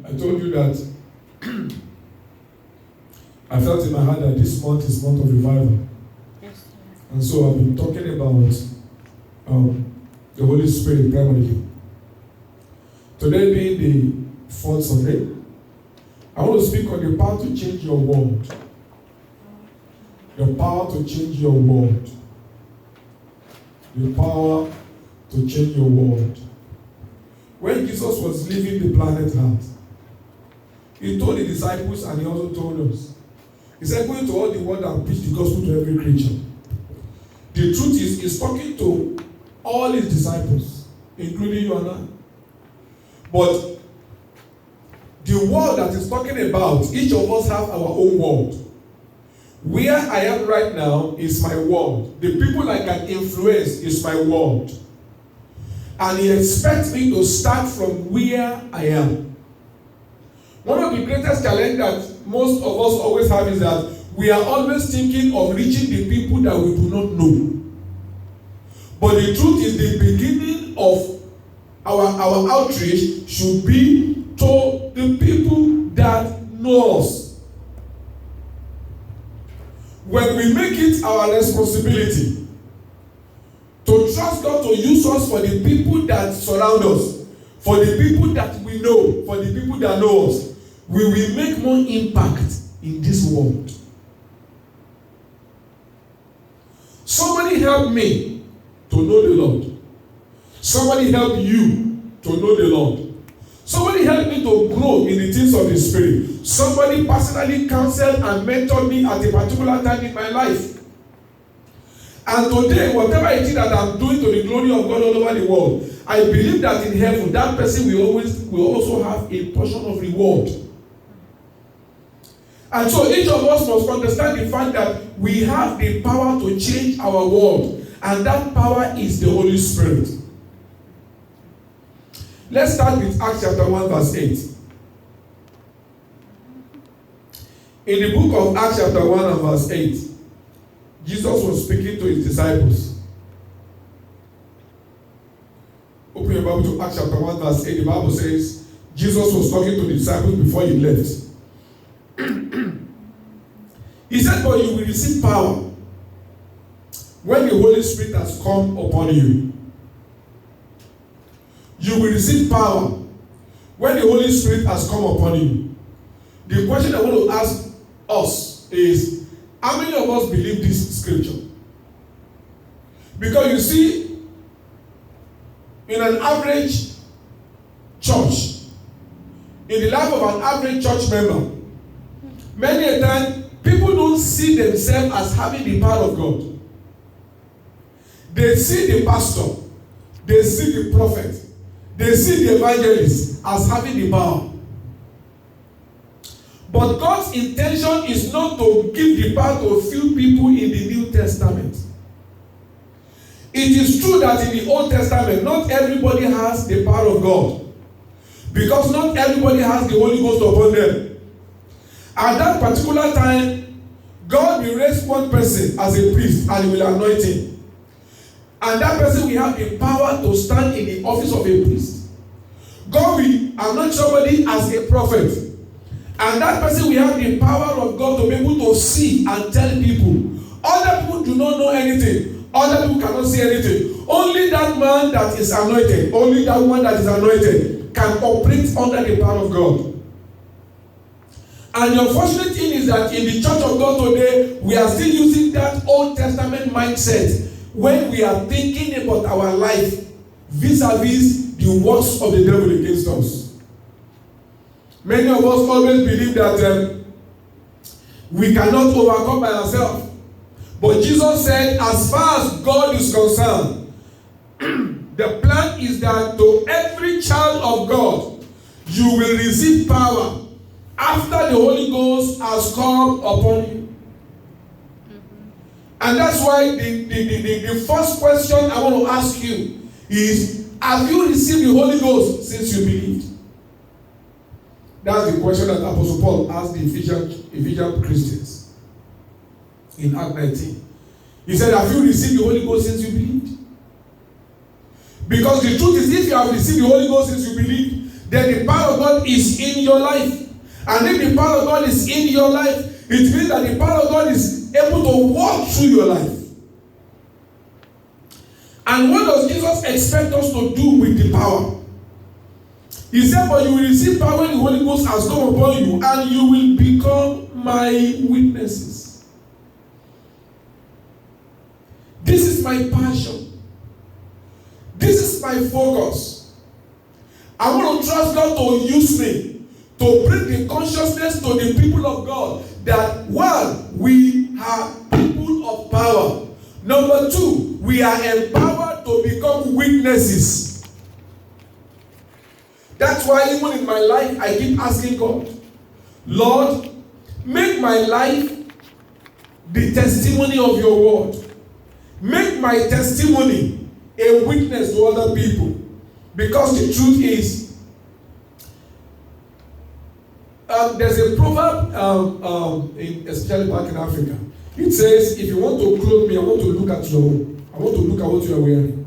I told you that I felt in my heart that this month is month of revival. Yes. And so I've been talking about the Holy Spirit primarily. Today being the fourth Sunday, I want to speak on the power to change your world. The power to change your world. The power to change your world. When Jesus was leaving the planet Earth, he told the disciples and he also told us. He said, go into all the world and preach the gospel to every creature. The truth is, he's talking to all his disciples, including you and I. But the world that he's talking about, each of us have our own world. Where I am right now is my world. The people I can influence is my world. And he expects me to start from where I am. One of the greatest challenges that most of us always have is that we are always thinking of reaching the people that we do not know. But the truth is, the beginning of our outreach should be to the people that know us. When we make it our responsibility to trust God to use us for the people that surround us, for the people that we know, for the people that know us, we will make more impact in this world. Somebody help me to know the Lord. Somebody help you to know the Lord. Somebody help me to grow in the things of the Spirit. Somebody personally counseled and mentored me at a particular time in my life. And today, whatever it is that I'm doing to the glory of God all over the world, I believe that in heaven, that person will also have a portion of reward. And so each of us must understand the fact that we have the power to change our world. And that power is the Holy Spirit. Let's start with Acts chapter 1 verse 8. In the book of Acts chapter 1 and verse 8, Jesus was speaking to his disciples. Open your Bible to Acts chapter 1 verse 8. The Bible says, Jesus was talking to the disciples before he left. He said, but you will receive power when the Holy Spirit has come upon you. You will receive power when the Holy Spirit has come upon you. The question I want to ask us is, how many of us believe this scripture? Because you see, in an average church, in the life of an average church member, many a time, people don't see themselves as having the power of God. They see the pastor, they see the prophet, they see the evangelist as having the power. But God's intention is not to give the power to a few people in the New Testament. It is true that in the Old Testament, not everybody has the power of God. Because not everybody has the Holy Ghost upon them. At that particular time, God will raise one person as a priest and he will anoint him. And that person will have the power to stand in the office of a priest. God will anoint somebody as a prophet. And that person will have the power of God to be able to see and tell people. Other people do not know anything. Other people cannot see anything. Only that man that is anointed, only that one that is anointed can operate under the power of God. And the unfortunate thing is that in the church of God today, we are still using that Old Testament mindset when we are thinking about our life vis-a-vis the works of the devil against us. Many of us always believe that we cannot overcome by ourselves. But Jesus said, as far as God is concerned, the plan is that to every child of God, you will receive power after the Holy Ghost has come upon you. And that's why the first question I want to ask you is, have you received the Holy Ghost since you believed? That's the question that Apostle Paul asked the Ephesian Christians in Acts 19. He said, have you received the Holy Ghost since you believed? Because the truth is, if you have received the Holy Ghost since you believe, then the power of God is in in your life. And if the power of God is in your life, it means that the power of God is able to walk through your life. And what does Jesus expect us to do with the power? He said, "But you will receive power when the Holy Ghost has come upon you, and you will become my witnesses." This is my passion. This is my focus. I want to trust God to use me to bring the consciousness to the people of God that, one, we are people of power. Number two, we are empowered to become witnesses. That's why even in my life, I keep asking God, Lord, make my life the testimony of your word. Make my testimony a witness to other people. Because the truth is, there's a proverb, especially back in Africa. It says, if you want to clothe me, I want to look at your own. I want to look at what you are wearing.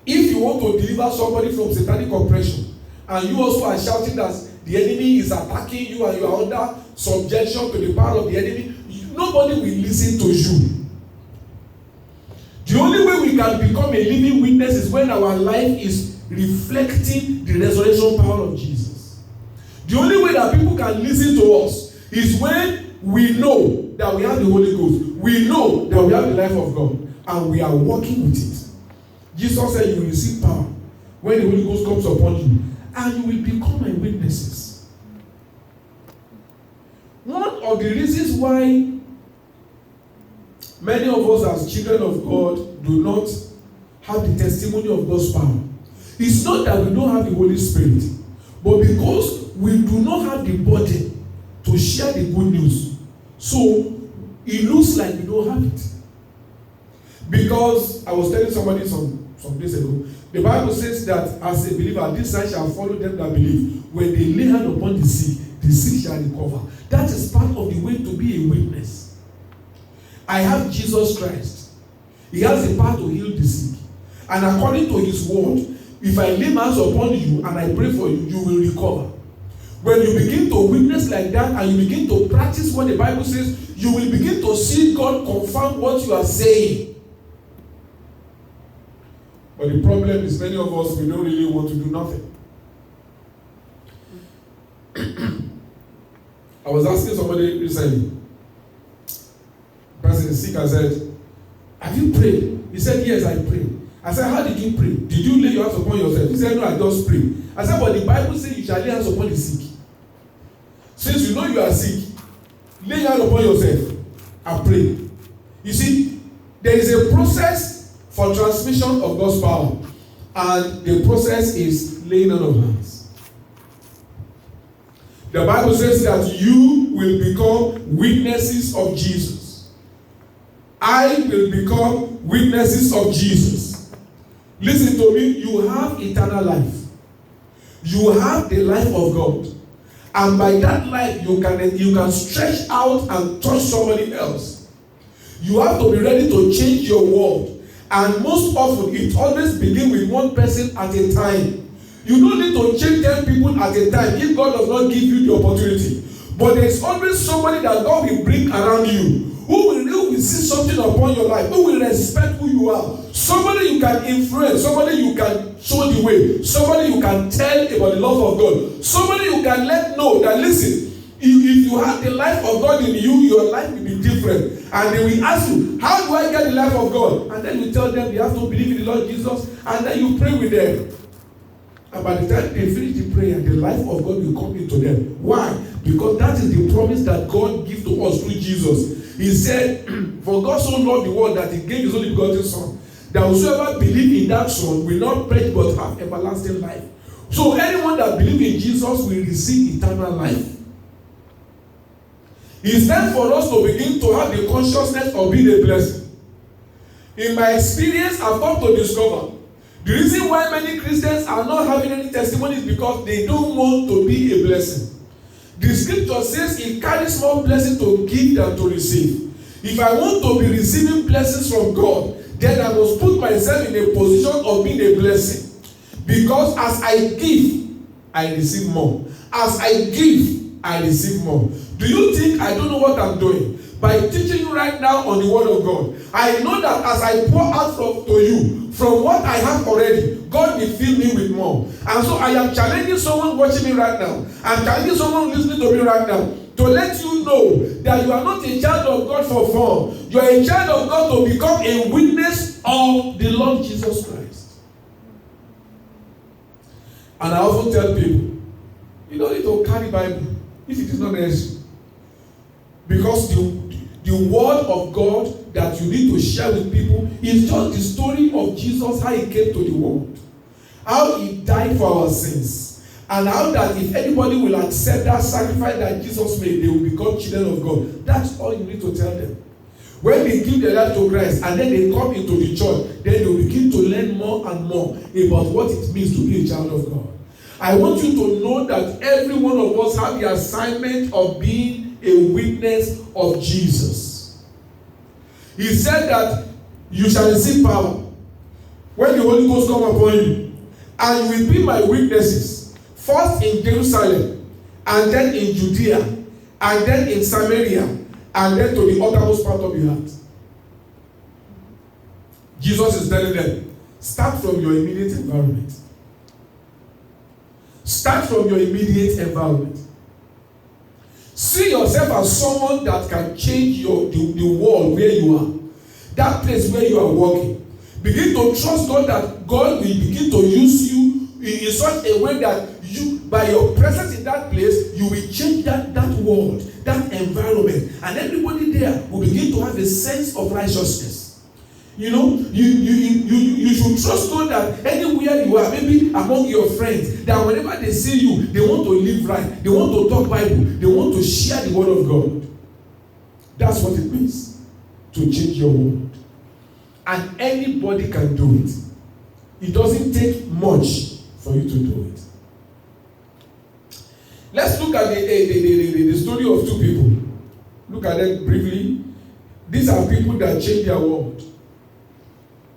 If you want to deliver somebody from satanic oppression, and you also are shouting that the enemy is attacking you and you are under subjection to the power of the enemy, nobody will listen to you. The only way we can become a living witness is when our life is reflecting the resurrection power of Jesus. The only way that people can listen to us is when we know that we have the Holy Ghost. We know that we have the life of God and we are working with it. Jesus said you will receive power when the Holy Ghost comes upon you, and you will become my witnesses. One of the reasons why many of us as children of God do not have the testimony of God's power, it's not that we don't have the Holy Spirit, but because we do not have the burden to share the good news. So it looks like we don't have it. Because I was telling somebody some days ago, the Bible says that as a believer, this sign shall follow them that believe. When they lay hand upon the sick shall recover. That is part of the way to be a witness. I have Jesus Christ. He has the power to heal the sick. And according to his word, if I lay hands upon you and I pray for you, you will recover. When you begin to witness like that and you begin to practice what the Bible says, you will begin to see God confirm what you are saying. But the problem is many of us, we don't really want to do nothing. I was asking somebody recently. The person is sick. I said, have you prayed? He said, yes, I prayed. I said, how did you pray? Did you lay your hands upon yourself? He said, no, I just prayed. I said, but the Bible says you shall lay hands upon the sick. Since you know you are sick, lay your hands upon yourself and pray. You see, there is a process for transmission of God's power, and the process is laying on of hands. The Bible says that you will become witnesses of Jesus. I will become witnesses of Jesus. Listen to me, you have eternal life. You have the life of God. And by that life, you can stretch out and touch somebody else. You have to be ready to change your world. And most often, it always begins with one person at a time. You don't need to change 10 people at a time if God does not give you the opportunity. But there's always somebody that God will bring around you who will see something upon your life, who will respect who you are. Somebody you can influence, somebody you can show the way, somebody you can tell about the love of God, somebody you can let know that, listen, if you have the life of God in you, your life will be different. And they will ask you, how do I get the life of God? And then you tell them you have to believe in the Lord Jesus, and then you pray with them. And by the time they finish the prayer, the life of God will come into them. Why? Because that is the promise that God gives to us through Jesus. He said, for God so loved the world that he gave his only begotten Son, that whosoever believes in that Son will not perish but have everlasting life. So anyone that believes in Jesus will receive eternal life. It's time for us to begin to have the consciousness of being a blessing. In my experience, I've come to discover the reason why many Christians are not having any testimony is because they don't want to be a blessing. The scripture says it carries more blessing to give than to receive. If I want to be receiving blessings from God, then I must put myself in a position of being a blessing. Because as I give, I receive more. As I give, I receive more. Do you think I don't know what I'm doing? By teaching you right now on the word of God, I know that as I pour out to you from what I have already, God will fill me with more. And so I am challenging someone watching me right now. I'm challenging someone listening to me right now to let you know that you are not a child of God for fun. You are a child of God to become a witness of the Lord Jesus Christ. And I often tell people, you don't need to carry Bible if it is not necessary. Because the word of God that you need to share with people is just the story of Jesus, how he came to the world, how he died for our sins, and how that if anybody will accept that sacrifice that Jesus made, they will become children of God. That's all you need to tell them. When they give their life to Christ and then they come into the church, then they will begin to learn more and more about what it means to be a child of God. I want you to know that every one of us have the assignment of being a witness of Jesus. He said that you shall receive power when the Holy Ghost come upon you, and you will be my witnesses, first in Jerusalem, and then in Judea, and then in Samaria, and then to the uttermost part of the earth. Jesus is telling them, start from your immediate environment. Start from your immediate environment. See yourself as someone that can change the world where you are. That place where you are working. Begin to trust God that God will begin to use you in such a way that you, by your presence in that place, you will change that world, that environment. And everybody there will begin to have a sense of righteousness. You know, you should trust God that anywhere you are, maybe among your friends, that whenever they see you, they want to live right, they want to talk Bible, they want to share the word of God. That's what it means to change your world. And anybody can do it. It doesn't take much for you to do it. Let's look at the story of two people. Look at them briefly. These are people that change their world.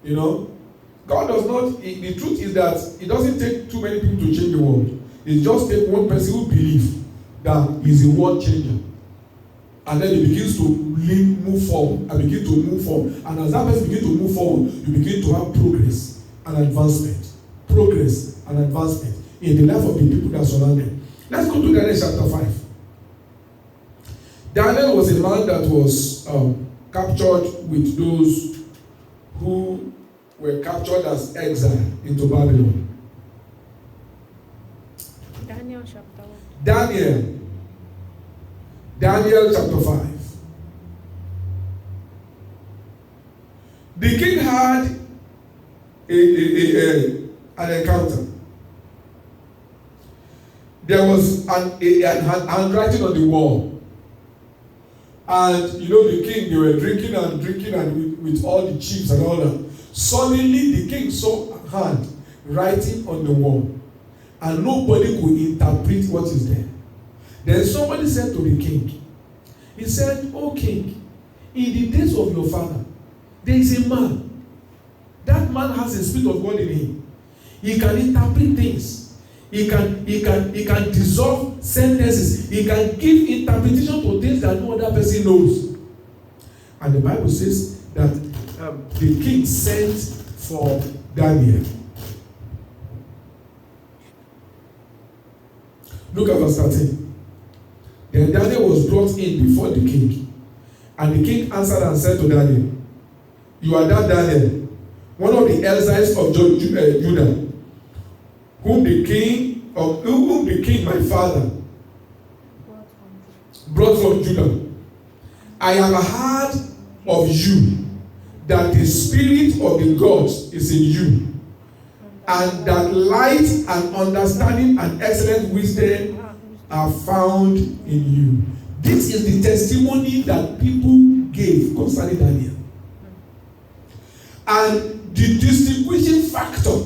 You know, God does not, the truth is that it doesn't take too many people to change the world. It just takes one person who believes that he's a world changer. And then he begins to move forward and begin to move forward. And as that person begins to move forward, you begin to have progress and advancement. Progress and advancement in the life of the people that surround them. Let's go to Daniel chapter 5. Daniel was a man that was captured with those who were captured as exile into Babylon. Daniel chapter 1. Daniel chapter 5. The king had an encounter. There was an handwriting on the wall. And you know, the king, they were drinking and with all the chiefs and all that. Suddenly the king saw a hand writing on the wall, and nobody could interpret what is there. Then somebody said to the king, he said, "O king, in the days of your father, there is a man. That man has a spirit of God in him. He can interpret things. He can dissolve sentences. He can give interpretation to things that no other person knows." And the Bible says that the king sent for Daniel. Look at verse 13. Then Daniel was brought in before the king. And the king answered and said to Daniel, "You are that Daniel, one of the exiles of Judah, whom the king my father brought from Judah. I have heard of you, that the spirit of the gods is in you, and that light and understanding and excellent wisdom are found in you." This is the testimony that people gave concerning Daniel. And the distinguishing factor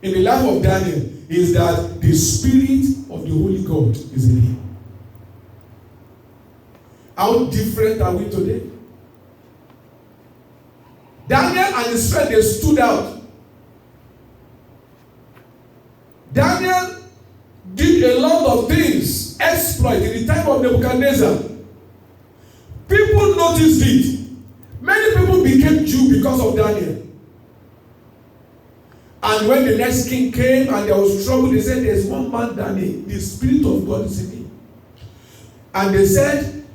in the life of Daniel is that the spirit of the Holy God is in him. How different are we today? Daniel and his friend, they stood out. Daniel did did a lot of things, exploit in the time of Nebuchadnezzar. People noticed it. Many people became Jew because of Daniel. And when the next king came and there was trouble, they said, there's one man, Daniel, the Spirit of God is in him. And they said,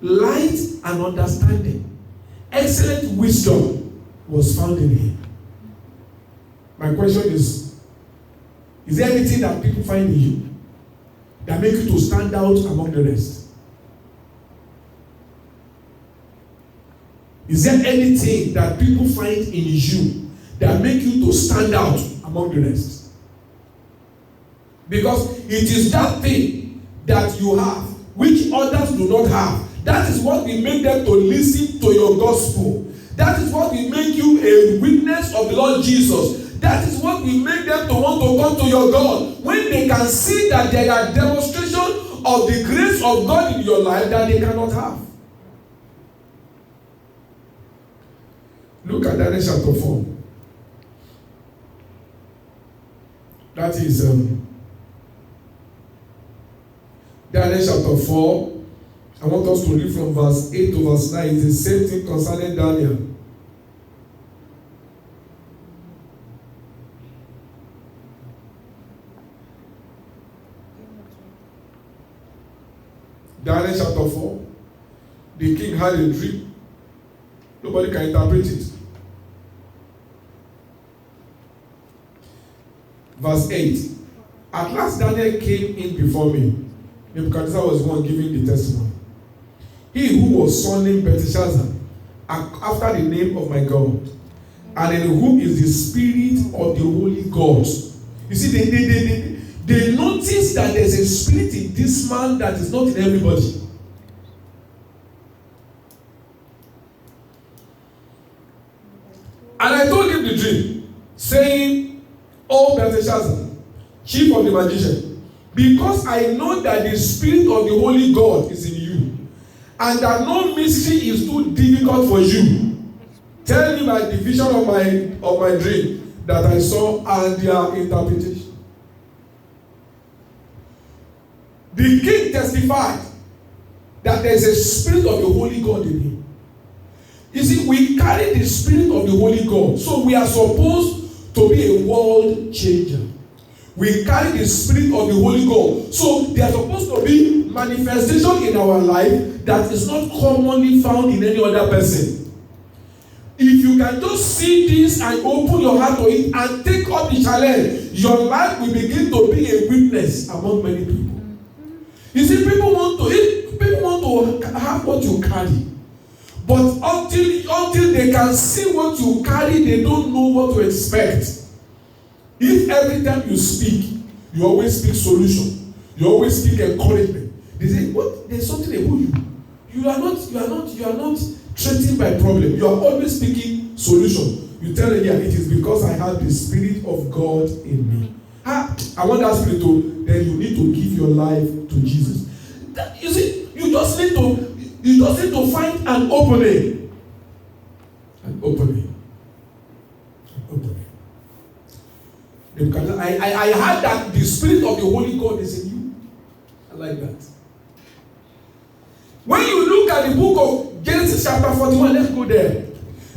light and understanding, excellent wisdom was found in him. My question is there anything that people find in you that make you to stand out among the rest? Is there anything that people find in you that make you to stand out among the rest? Because it is that thing that you have which others do not have. That is what will make them to listen to your gospel. That is what will make you a witness of the Lord Jesus. That is what will make them to want to come to your God. When they can see that there are demonstrations of the grace of God in your life that they cannot have. Look at Daniel chapter 4. That is Daniel chapter 4. I want us to read from verse 8 to verse 9. It's the same thing concerning Daniel. Daniel chapter 4. The king had a dream. Nobody can interpret it. Verse 8. At last Daniel came in before me. Nebuchadnezzar was the one giving the testimony. He who was surnamed Belteshazzar, after the name of my God, and in whom is the spirit of the holy God. You see, they notice that there's a spirit in this man that is not in everybody. And I told him the dream, saying, O Belteshazzar, chief of the magician, because I know that the spirit of the holy God is in you, and that no mystery is too difficult for you, tell me my division of my dream that I saw and their interpretation. The king testified that there is a spirit of the Holy God in him. You see, we carry the spirit of the Holy God, so we are supposed to be a world changer. We carry the spirit of the Holy God, so there are supposed to be manifestation in our life that is not commonly found in any other person. If you can just see this and open your heart to it and take up the challenge, your life will begin to be a witness among many people. You see, people want to have what you carry, but until they can see what you carry, they don't know what to expect. If every time you speak, you always speak solution, you always speak encouragement, they say, "What? There's something about you. You are not threatened by problem. You are always speaking solution." You tell them, "Yeah, it is because I have the Spirit of God in me." I want that spirit to. Then you need to give your life to Jesus. You see, you just need to find an opening. An opening. Because I heard that the spirit of the Holy God is in you. I like that. When you look at the book of Genesis chapter 41, let's go there.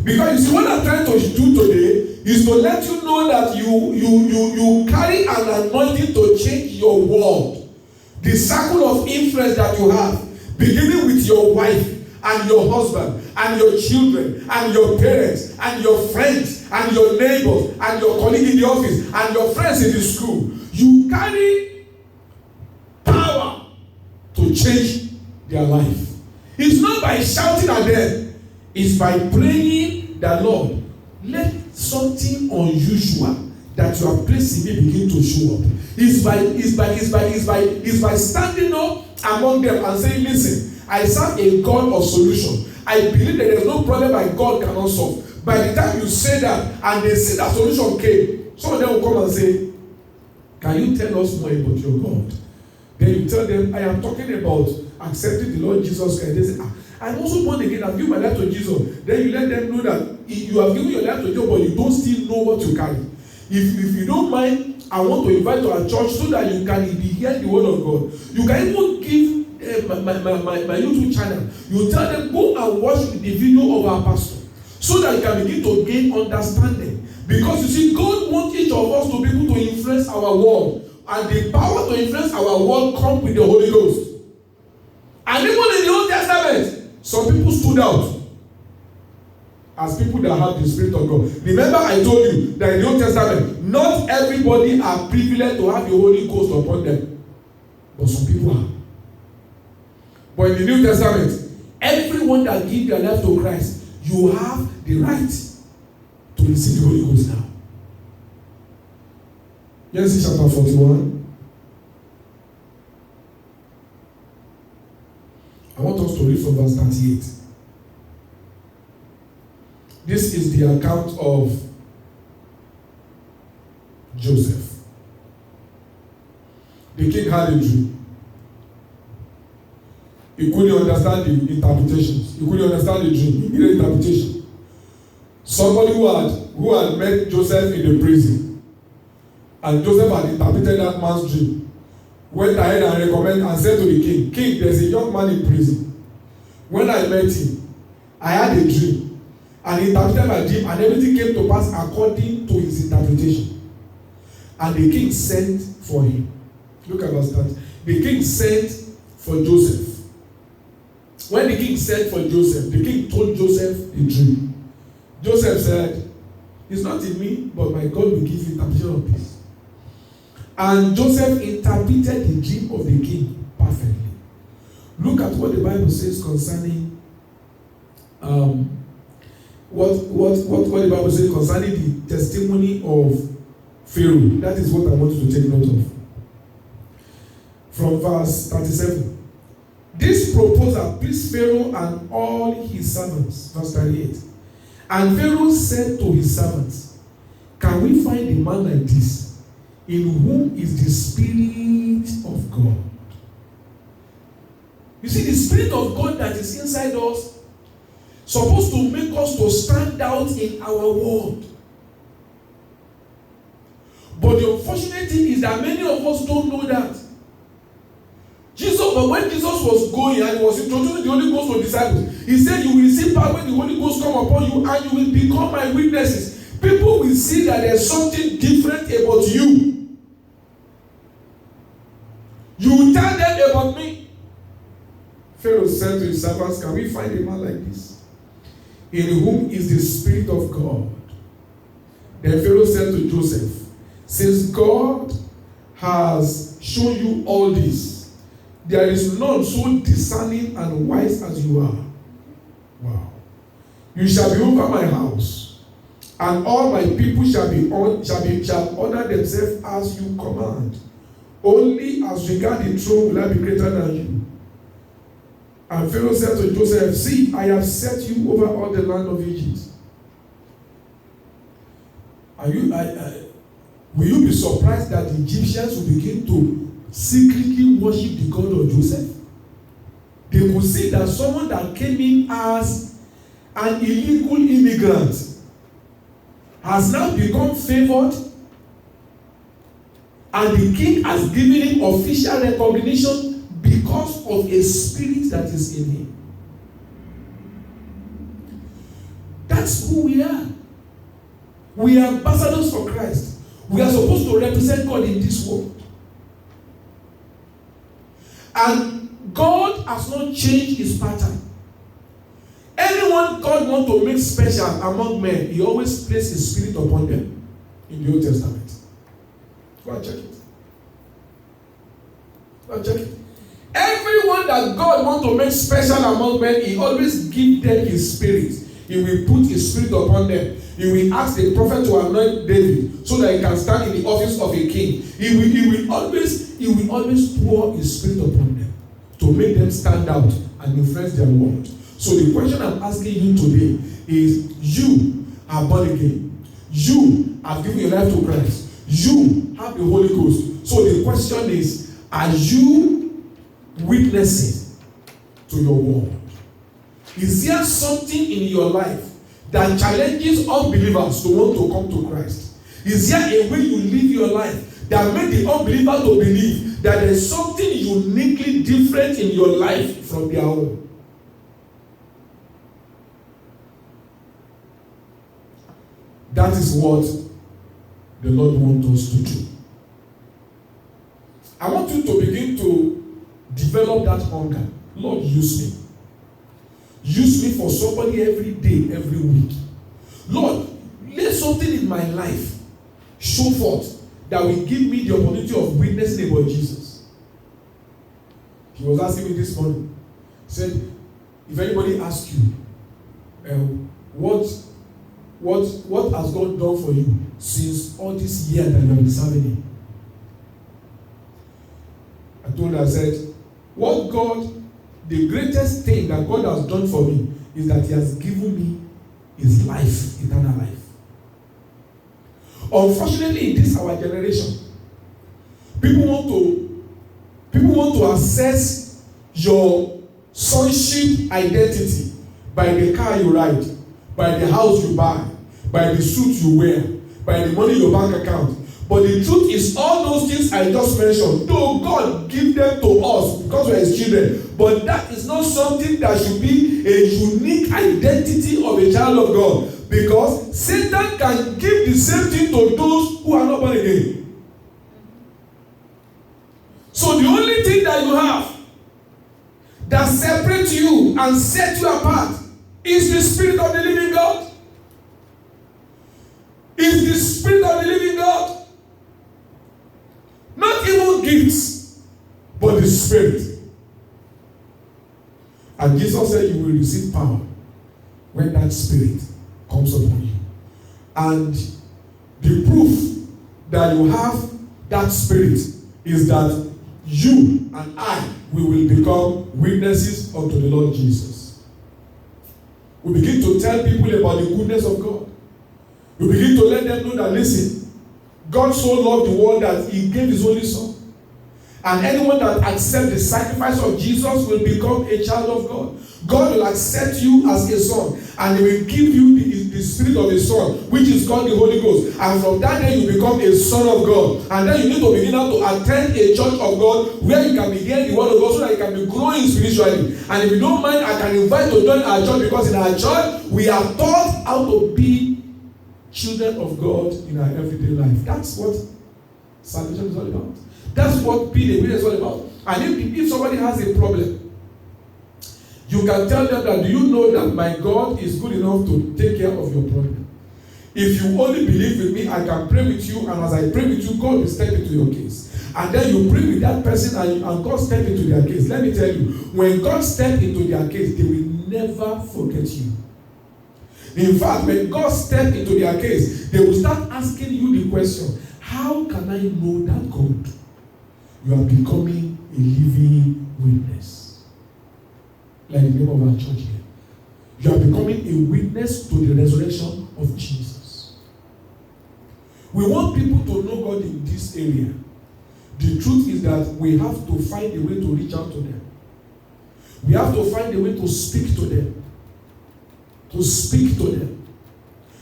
Because you see, what I'm trying to do today is to let you know that you carry an anointing to change your world. The circle of influence that you have, beginning with your wife and your husband and your children and your parents and your friends and your neighbors and your colleague in the office and your friends in the school. You carry power to change their life. It's not by shouting at them. It's by praying that, Lord, let something unusual that you have placed in me begin to show up. It's by standing up among them and saying, "Listen, I serve a God of solution. I believe that there's no problem my God cannot solve." By the time you say that and they see that solution came, some of them will come and say, "Can you tell us more about your God?" Then you tell them, "I am talking about accepting the Lord Jesus Christ." They say, "I'm also born again. I've given my life to Jesus." Then you let them know that you have given your life to Jesus, but you don't still know what you carry. If you don't mind, I want to invite to our church so that you can be hear the word of God. You can even give my YouTube channel. You tell them, go and watch the video of our pastor so that you can begin to gain understanding. Because you see, God wants each of us to be able to influence our world. And the power to influence our world comes with the Holy Ghost. And even in the Old Testament, some people stood out as people that have the Spirit of God. Remember, I told you that in the Old Testament, not everybody are privileged to have the Holy Ghost upon them, but some people are. But in the New Testament, everyone that gives their life to Christ, you have the right to receive the Holy Ghost now. Genesis chapter 41. I want us to read from verse 38. This is the account of Joseph. The king had a dream. He couldn't understand the interpretations. He couldn't understand the dream. He needed interpretation. Somebody who had met Joseph in the prison, and Joseph had interpreted that man's dream, went ahead and recommended and said to the king, "King, there's a young man in prison. When I met him, I had a dream, and he interpreted my dream, and everything came to pass according to his interpretation." And the king sent for him. Look at verse 30. The king sent for Joseph. When the king sent for Joseph, the king told Joseph the dream. Joseph said, "It's not in me, but my God will give you interpretation of this." And Joseph interpreted the dream of the king perfectly. Look at what the Bible says concerning what the Bible says concerning the testimony of Pharaoh. That is what I want you to take note of. From verse 37. This proposal pleased Pharaoh and all his servants. Verse 38. And Pharaoh said to his servants, "Can we find a man like this, in whom is the Spirit of God?" You see, the Spirit of God that is inside us supposed to make us to stand out in our world. But the unfortunate thing is that many of us don't know that. But when Jesus was going and he was introducing the Holy Ghost to disciples, he said, "You will receive power when the Holy Ghost come upon you, and you will become my witnesses." People will see that there's something different about you. You will tell them about me. Pharaoh said to his servants, "Can we find a man like this, in whom is the Spirit of God?" Then Pharaoh said to Joseph, "Since God has shown you all this, there is none so discerning and wise as you are. Wow. You shall be over my house, and all my people shall honor themselves as you command. Only as regard the throne will I be greater than you." And Pharaoh said to Joseph, "See, I have set you over all the land of Egypt." Will you be surprised that the Egyptians will begin to secretly worship the God of Joseph? They could see that someone that came in as an illegal immigrant has now become favored, and the king has given him official recognition because of a spirit that is in him. That's who we are. We are ambassadors for Christ. We are supposed to represent God in this world. And God has not changed his pattern. Anyone God wants to make special among men, he always places his Spirit upon them in the Old Testament. Go and check it. Go and check it. Everyone that God wants to make special among men, he always gives them his Spirit. He will put his Spirit upon them. He will ask the prophet to anoint David so that he can stand in the office of a king. He will always pour his Spirit upon them to make them stand out and influence their world. So the question I'm asking you today is, you are born again. You have given your life to Christ. You have the Holy Ghost. So the question is, are you witnessing to your world? Is there something in your life that challenges unbelievers to want to come to Christ? Is there a way you live your life that make the unbeliever to believe that there is something uniquely different in your life from their own. That is what the Lord wants us to do. I want you to begin to develop that hunger. Lord, use me. Use me for somebody every day, every week. Lord, let something in my life show forth that will give me the opportunity of witnessing about Jesus. He was asking me this morning. He said, if anybody asks you, what has God done for you since all this year that you have been serving Him? I told her, I said, the greatest thing that God has done for me is that He has given me His life, eternal life. Unfortunately, in this our generation, people want to assess your sonship identity by the car you ride, by the house you buy, by the suit you wear, by the money in your bank account. But the truth is, all those things I just mentioned, though God give them to us because we are His children, but that is not something that should be a unique identity of a child of God, because Satan can give the same thing to those who are not born again. So the only thing that you have that separates you and sets you apart is the Spirit of the living God. Is the Spirit of the living God. Not even gifts, but the Spirit. And Jesus said you will receive power when that Spirit comes upon you. And the proof that you have that Spirit is that you and I, we will become witnesses unto the Lord Jesus. We begin to tell people about the goodness of God. We begin to let them know that, listen, God so loved the world that He gave His only Son. And anyone that accepts the sacrifice of Jesus will become a child of God. God will accept you as a son, and He will give you the Spirit of His Son, which is called the Holy Ghost. And from that day, you become a son of God. And then you need to begin to attend a church of God where you can be hearing the word of God so that you can be growing spiritually. And if you don't mind, I can invite you to join our church, because in our church, we are taught how to be children of God in our everyday life. That's what salvation is all about. That's what being a witness is all about. And if somebody has a problem, you can tell them that, do you know that my God is good enough to take care of your problem? If you only believe with me, I can pray with you, and as I pray with you, God will step into your case. And then you pray with that person, and God step into their case. Let me tell you, when God step into their case, they will never forget you. In fact, when God step into their case, they will start asking you the question, how can I know that God? You are becoming a living witness. Like the name of our church here. You are becoming a witness to the resurrection of Jesus. We want people to know God in this area. The truth is that we have to find a way to reach out to them. We have to find a way to speak to them. To speak to them.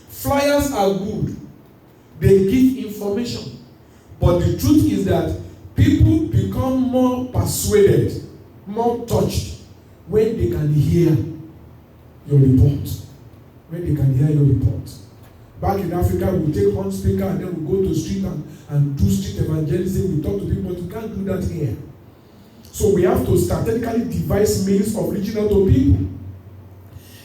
Flyers are good. They give information. But the truth is that people become more persuaded, more touched when they can hear your report. When they can hear your report. Back in Africa, we take one speaker and then we go to street and do street evangelism. We talk to people, but you can't do that here. So we have to strategically devise means of reaching out to people.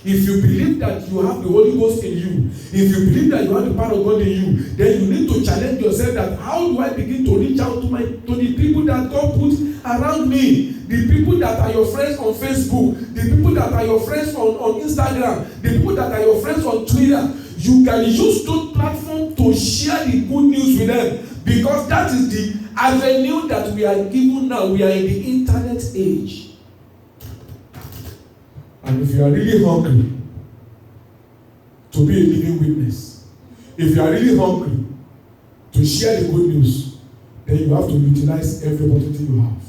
If you believe that you have the Holy Ghost in you, if you believe that you have the power of God in you, then you need to challenge yourself that, how do I begin to reach out to the people that God put around me? The people that are your friends on Facebook, the people that are your friends on Instagram, the people that are your friends on Twitter. You can use those platforms to share the good news with them, because that is the avenue that we are given now. We are in the internet age. And if you are really hungry to be a living witness, if you are really hungry to share the good news, then you have to utilize every opportunity you have.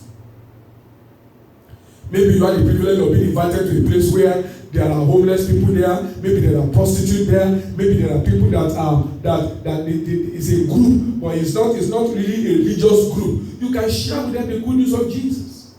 Maybe you have the privilege of being invited to a place where there are homeless people there. Maybe there are prostitutes there. Maybe there are people that it's a group, but it's not really a religious group. You can share with them the good news of Jesus.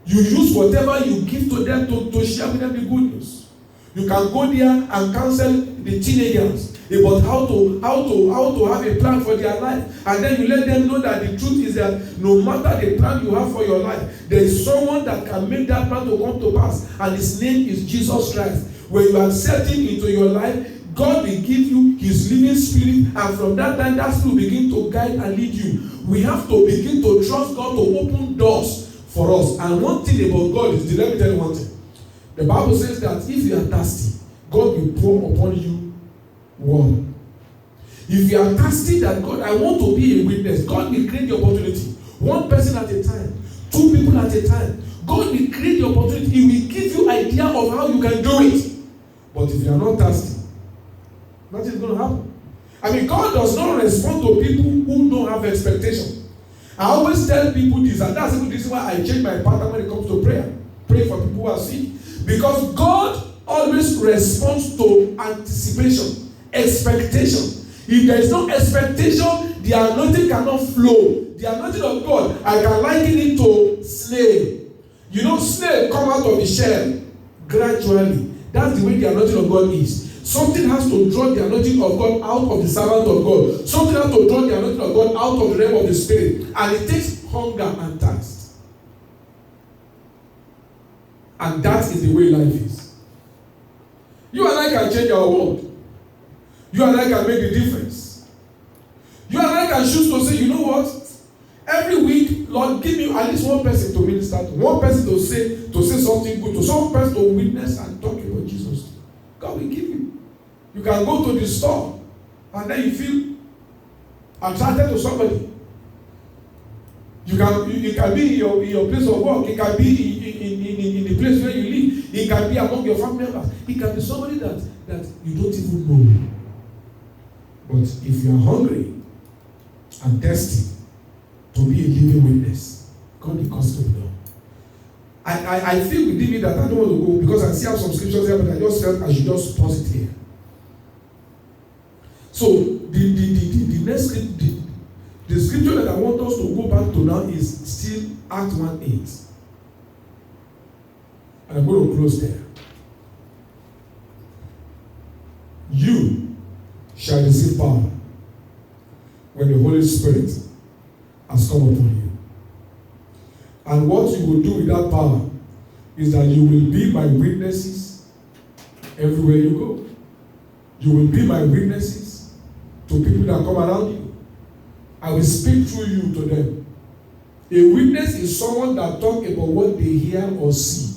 You use whatever you give to them to share with them the good news. You can go there and counsel the teenagers about how to have a plan for their life, and then you let them know that the truth is that no matter the plan you have for your life, there is someone that can make that plan to come to pass, and his name is Jesus Christ. When you accept him into your life, God will give you his living spirit, and from that time that spirit will begin to guide and lead you. We have to begin to trust God to open doors for us. And one thing about God is, let me tell you one thing. The Bible says that if you are thirsty, God will pour upon you water. If you are thirsty that God, I want to be a witness, God will create the opportunity. One person at a time, two people at a time. God will create the opportunity. He will give you idea of how you can do it. But if you are not thirsty, nothing is going to happen. I mean, God does not respond to people who don't have expectation. I always tell people this, and that's the reason why I change my pattern when it comes to prayer. Pray for people who are sick. Because God always responds to anticipation, expectation. If there is no expectation, the anointing cannot flow. The anointing of God, I can liken it to snail. You know, snail come out of the shell gradually. That's the way the anointing of God is. Something has to draw the anointing of God out of the servant of God. Something has to draw the anointing of God out of the realm of the spirit. And it takes hunger and thirst. And that is the way life is. You and I can change our world. You and I can make the difference. You and I can choose to say, you know what? Every week, Lord, give me at least one person to minister to. One person to say something good to. Some person to witness and talk about Jesus. God will give you. You can go to the store and then you feel attracted to somebody. You can be in your place of work. It can be in the place where you live. It can be among your family members. It can be somebody that you don't even know. But if you are hungry and thirsty to be a living witness, God will cause to be done. I feel within me that I don't want to go because I see have some scriptures here, but I just felt I should just pause it here. So the next the scripture that I want us to go back to now is still Acts 1:8. And I'm going to close there. You shall receive power when the Holy Spirit has come upon you. And what you will do with that power is that you will be my witnesses everywhere you go. You will be my witnesses to people that come around you. I will speak through you to them. A witness is someone that talks about what they hear or see.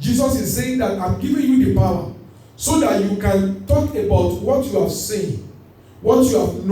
Jesus is saying that I'm giving you the power so that you can talk about what you have seen, what you have known.